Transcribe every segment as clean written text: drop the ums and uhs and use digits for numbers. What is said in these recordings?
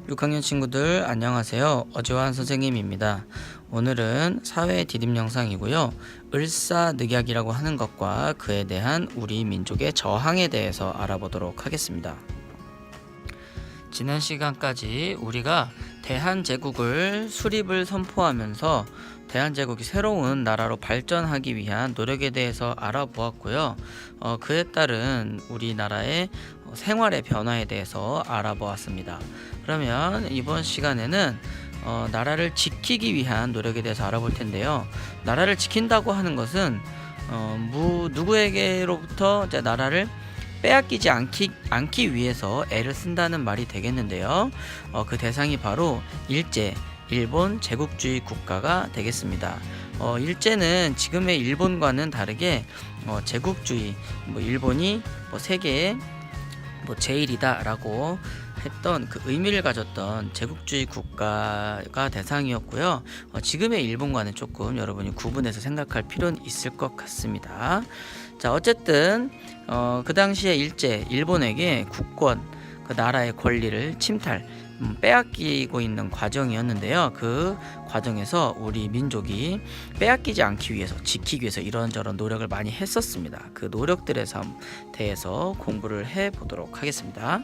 6학년 친구들 안녕하세요. 어지환 선생님입니다. 오늘은 사회 디딤 영상이고요. 을사늑약이라고 하는 것과 그에 대한 우리 민족의 저항에 대해서 알아보도록 하겠습니다. 지난 시간까지 우리가 대한제국을 수립을 선포하면서 대한제국이 새로운 나라로 발전하기 위한 노력에 대해서 알아보았고요. 그에 따른 우리나라의 생활의 변화에 대해서 알아보았습니다. 그러면 이번 시간에는 나라를 지키기 위한 노력에 대해서 알아볼 텐데요. 나라를 지킨다고 하는 것은 누구에게로부터 이제 나라를 빼앗기지 않기 위해서 애를 쓴다는 말이 되겠는데요. 그 대상이 바로 일본 제국주의 국가가 되겠습니다. 일제는 지금의 일본과는 다르게 제국주의, 일본이 세계의 제일이다라고 했던 그 의미를 가졌던 제국주의 국가가 대상이었고요. 지금의 일본과는 조금 여러분이 구분해서 생각할 필요는 있을 것 같습니다. 자, 어쨌든 그 당시에 일본에게 국권, 그 나라의 권리를 빼앗기고 있는 과정이었는데요. 그 과정에서 우리 민족이 빼앗기지 않기 위해서, 지키기 위해서 이런저런 노력을 많이 했었습니다. 그 노력들에 대해서 공부를 해보도록 하겠습니다.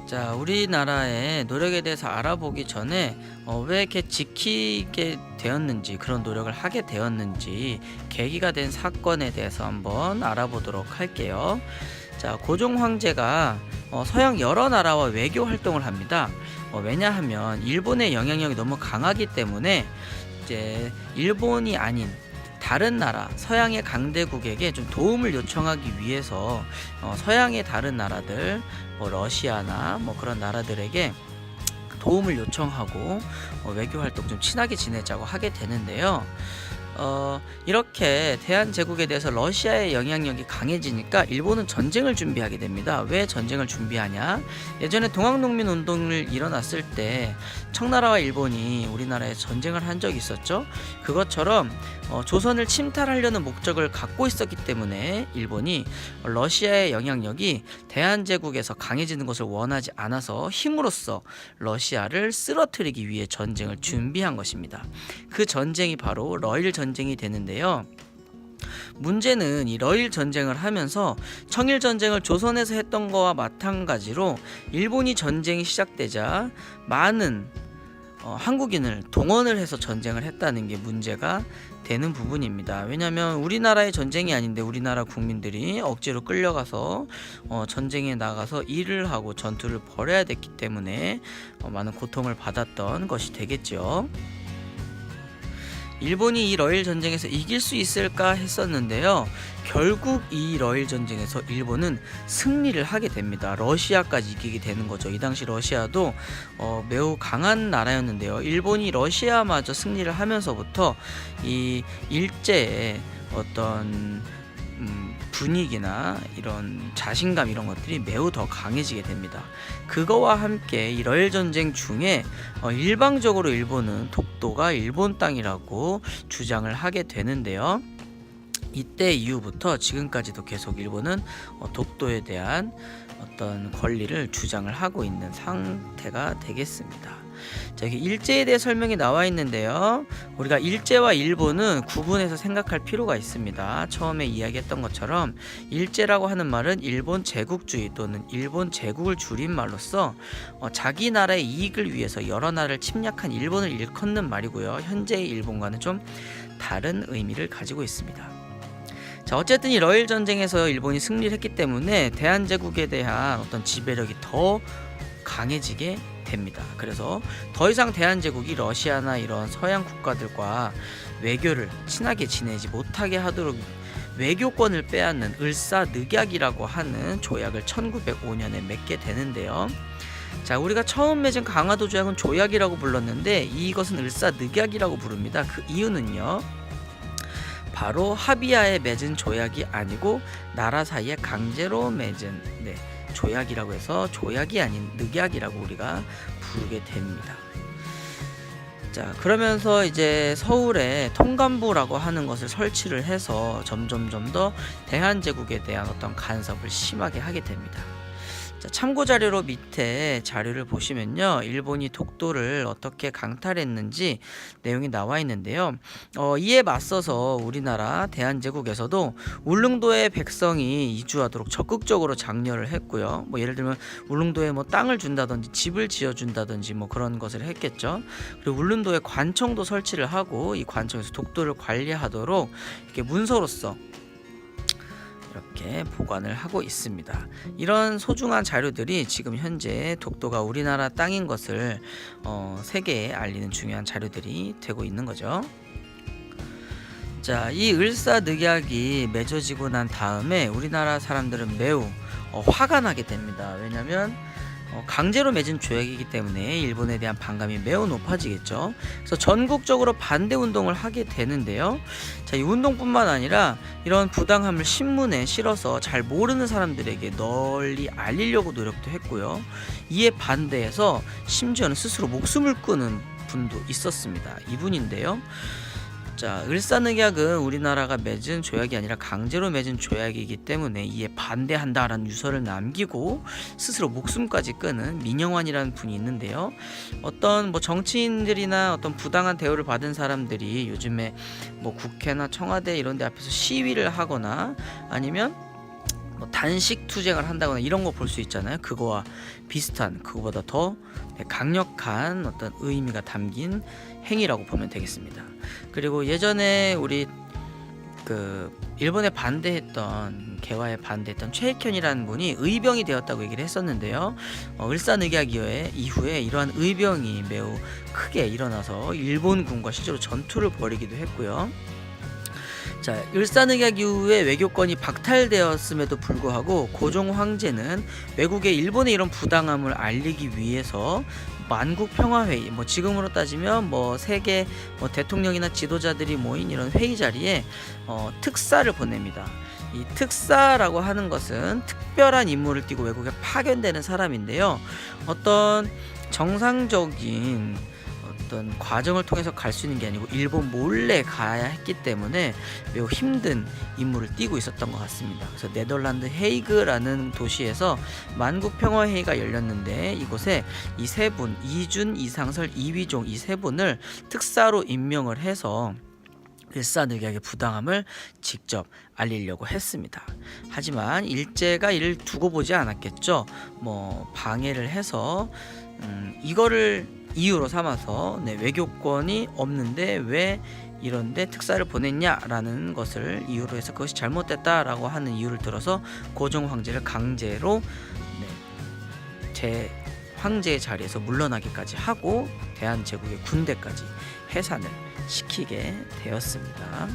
자, 우리나라의 노력에 대해서 알아보기 전에 왜 이렇게 지키게 되었는지, 그런 노력을 하게 되었는지 계기가 된 사건에 대해서 한번 알아보도록 할게요. 자, 고종 황제가 서양 여러 나라와 외교 활동을 합니다. 왜냐하면 일본의 영향력이 너무 강하기 때문에 이제 일본이 아닌 다른 나라, 서양의 강대국에게 좀 도움을 요청하기 위해서 서양의 다른 나라들, 러시아나 그런 나라들에게 도움을 요청하고 외교 활동 좀 친하게 지내자고 하게 되는데요. 이렇게 대한제국에 대해서 러시아의 영향력이 강해지니까 일본은 전쟁을 준비하게 됩니다. 왜 전쟁을 준비하냐? 예전에 동학농민운동을 일어났을 때 청나라와 일본이 우리나라에 전쟁을 한 적이 있었죠. 그것처럼 조선을 침탈하려는 목적을 갖고 있었기 때문에 일본이 러시아의 영향력이 대한제국에서 강해지는 것을 원하지 않아서 힘으로써 러시아를 쓰러뜨리기 위해 전쟁을 준비한 것입니다. 그 전쟁이 바로 러일 전쟁이 되는데요. 문제는 이 러일 전쟁을 하면서 청일 전쟁을 조선에서 했던 거와 마찬가지로 일본이 전쟁이 시작되자 많은 한국인을 동원을 해서 전쟁을 했다는 게 문제가 되는 부분입니다. 왜냐하면 우리나라의 전쟁이 아닌데 우리나라 국민들이 억지로 끌려가서 전쟁에 나가서 일을 하고 전투를 벌여야 됐기 때문에 많은 고통을 받았던 것이 되겠죠. 일본이 이 러일 전쟁에서 이길 수 있을까 했었는데요. 결국 이 러일 전쟁에서 일본은 승리를 하게 됩니다. 러시아까지 이기게 되는 거죠. 이 당시 러시아도 매우 강한 나라였는데요. 일본이 러시아마저 승리를 하면서부터 이 일제의 어떤 분위기나 이런 자신감, 이런 것들이 매우 더 강해지게 됩니다. 그거와 함께 이 러일 전쟁 중에 일방적으로 일본은 독도가 일본 땅이라고 주장을 하게 되는데요. 이때 이후부터 지금까지도 계속 일본은 독도에 대한 어떤 권리를 주장을 하고 있는 상태가 되겠습니다. 자, 여기 일제에 대해 설명이 나와 있는데요. 우리가 일제와 일본은 구분해서 생각할 필요가 있습니다. 처음에 이야기했던 것처럼 일제라고 하는 말은 일본 제국주의 또는 일본 제국을 줄인 말로써 자기 나라의 이익을 위해서 여러 나라를 침략한 일본을 일컫는 말이고요. 현재의 일본과는 좀 다른 의미를 가지고 있습니다. 자, 어쨌든 이 러일 전쟁에서 일본이 승리를 했기 때문에 대한제국에 대한 어떤 지배력이 더 강해지게 됩니다. 그래서 더 이상 대한제국이 러시아나 이런 서양 국가들과 외교를 친하게 지내지 못하게 하도록 외교권을 빼앗는 을사늑약이라고 하는 조약을 1905년에 맺게 되는데요. 자, 우리가 처음 맺은 강화도 조약은 조약이라고 불렀는데 이것은 을사늑약이라고 부릅니다. 그 이유는요, 바로 합의하에 맺은 조약이 아니고 나라 사이에 강제로 맺은 조약이라고 해서 조약이 아닌 늑약이라고 우리가 부르게 됩니다. 자, 그러면서 이제 서울에 통감부라고 하는 것을 설치를 해서 점점 더 대한제국에 대한 어떤 간섭을 심하게 하게 됩니다. 자, 참고 자료로 밑에 자료를 보시면요, 일본이 독도를 어떻게 강탈했는지 내용이 나와 있는데요. 이에 맞서서 우리나라 대한제국에서도 울릉도의 백성이 이주하도록 적극적으로 장려를 했고요. 뭐 예를 들면 울릉도에 뭐 땅을 준다든지 집을 지어준다든지 뭐 그런 것을 했겠죠. 그리고 울릉도에 관청도 설치를 하고 이 관청에서 독도를 관리하도록 이렇게 문서로서 이렇게 보관을 하고 있습니다. 이런 소중한 자료들이 지금 현재 독도가 우리나라 땅인 것을 세계에 알리는 중요한 자료들이 되고 있는 거죠. 자, 이 을사늑약이 맺어지고 난 다음에 우리나라 사람들은 매우 화가 나게 됩니다. 왜냐하면 강제로 맺은 조약이기 때문에 일본에 대한 반감이 매우 높아지겠죠. 그래서 전국적으로 반대 운동을 하게 되는데요. 자, 이 운동뿐만 아니라 이런 부당함을 신문에 실어서 잘 모르는 사람들에게 널리 알리려고 노력도 했고요. 이에 반대해서 심지어는 스스로 목숨을 끊은 분도 있었습니다. 이분인데요. 자, 을사늑약은 우리나라가 맺은 조약이 아니라 강제로 맺은 조약이기 때문에 이에 반대한다라는 유서를 남기고 스스로 목숨까지 끊은 민영환이라는 분이 있는데요. 어떤 뭐 정치인들이나 어떤 부당한 대우를 받은 사람들이 요즘에 뭐 국회나 청와대 이런 데 앞에서 시위를 하거나 아니면 뭐 단식 투쟁을 한다거나 이런 거 볼 수 있잖아요. 그거와 비슷한, 그거보다 더 강력한 어떤 의미가 담긴 행위라고 보면 되겠습니다. 그리고 예전에 우리 일본에 반대했던, 개화에 반대했던 최익현이라는 분이 의병이 되었다고 얘기를 했었는데요. 을사늑약 이후에 이러한 의병이 매우 크게 일어나서 일본군과 실제로 전투를 벌이기도 했고요. 자, 을사늑약 이후에 외교권이 박탈되었음에도 불구하고 고종 황제는 외국에 일본의 이런 부당함을 알리기 위해서 만국평화회의, 뭐 지금으로 따지면 뭐 세계 뭐 대통령이나 지도자들이 모인 이런 회의 자리에 특사를 보냅니다. 이 특사라고 하는 것은 특별한 임무를 띠고 외국에 파견되는 사람인데요. 어떤 정상적인 어떤 과정을 통해서 갈 수 있는 게 아니고 일본 몰래 가야 했기 때문에 매우 힘든 임무를 띠고 있었던 것 같습니다. 그래서 네덜란드 헤이그라는 도시에서 만국평화회의가 열렸는데 이곳에 이 세 분, 이준, 이상설, 이위종 이 세 분을 특사로 임명을 해서 을사늑약의 부당함을 직접 알리려고 했습니다. 하지만 일제가 이를 두고 보지 않았겠죠. 뭐 방해를 해서 이거를 이유로 삼아서 외교권이 없는데 왜 이런데 특사를 보냈냐라는 것을 이유로 해서 그것이 잘못됐다라고 하는 이유를 들어서 고종 황제를 강제로 제 황제의 자리에서 물러나기까지 하고 대한제국의 군대까지 해산을 시키게 되었습니다.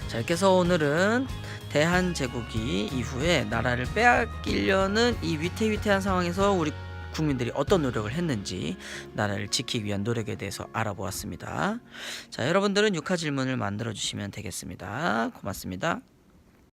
자, 이렇게 해서 오늘은 대한제국이 이후에 나라를 빼앗기려는 이 위태위태한 상황에서 우리 국민들이 어떤 노력을 했는지 나라를 지키기 위한 노력에 대해서 알아보았습니다. 자, 여러분들은 6화 질문을 만들어 주시면 되겠습니다. 고맙습니다.